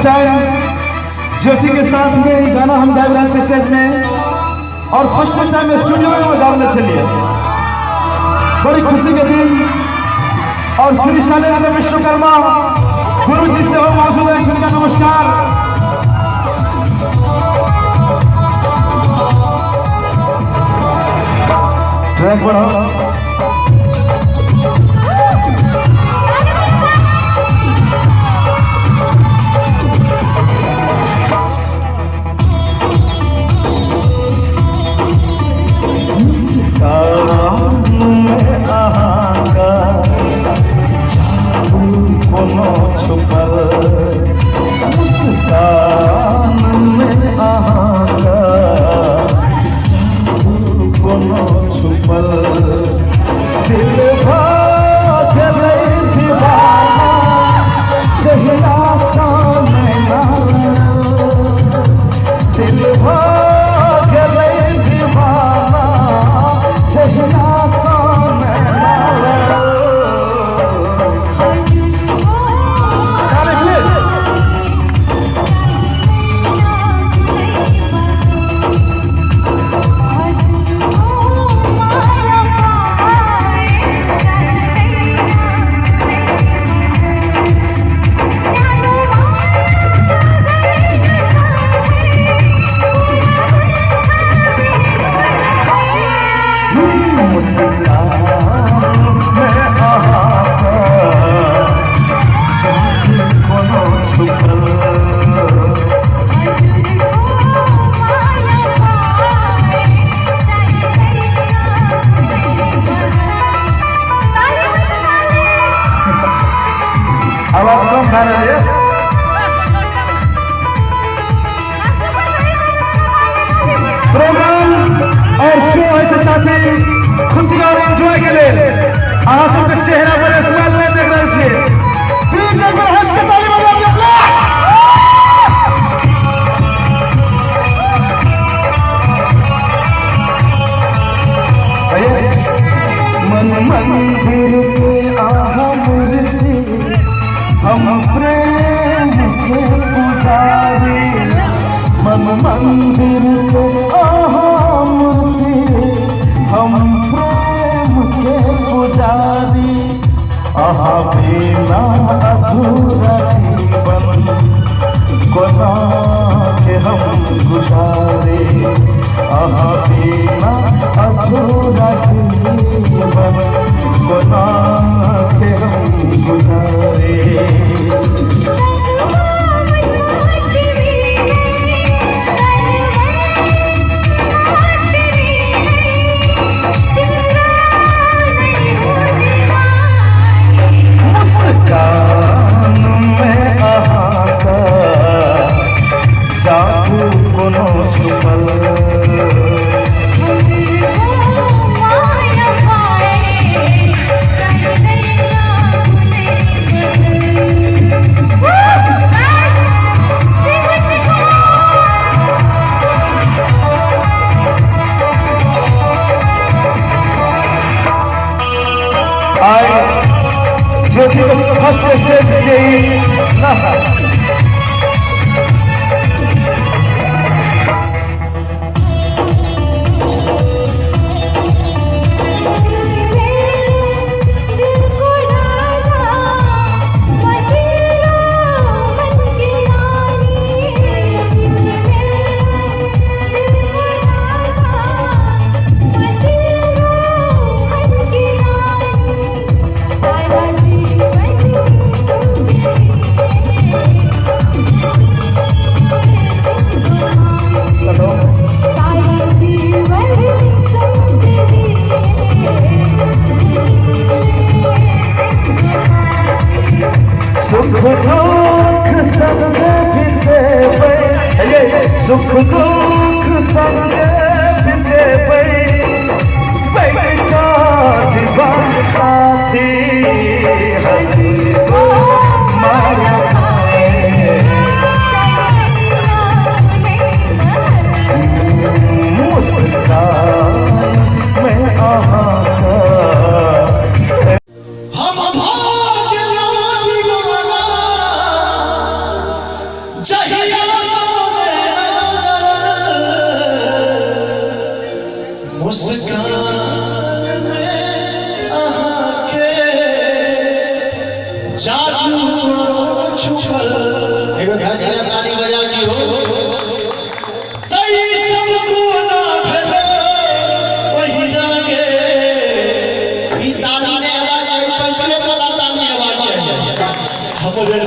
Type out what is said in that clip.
Time ज्योति के साथ में ये गाना हम गा रहे हैं स्टेज में, और फर्स्ट टाइम स्टूडियो में गाने चलिए। बड़ी खुशी के दिन, और श्री शैलेंद्र विश्वकर्मा गुरु जी से हो मौजूद है। उनका नमस्कार। प्रोग्राम और शो ऐसे साथी खुशी और एंजॉय के लिए अहाँ सबके चेहरा पर स्माइल नहीं देख रहे छियै। प्लीज एक बार हंस के ताली बजा दिया। मन मंदिर में आहा मूर्ति, हम प्रेम के पुजारी। मन मंदिर में आहा मूर्ति, हम प्रेम के पुजारी। आहा बिना अधूरा जीवन कोना के हम गुजारे। आहा बिना अधूरा जीवन कोना के हम गुजारे। ज्योति को फर्स्ट स्टेज से ही ना सुख दुख संग बिते बैठा जीवन साथी हंसी माया मुस्कान में आहा चाहिए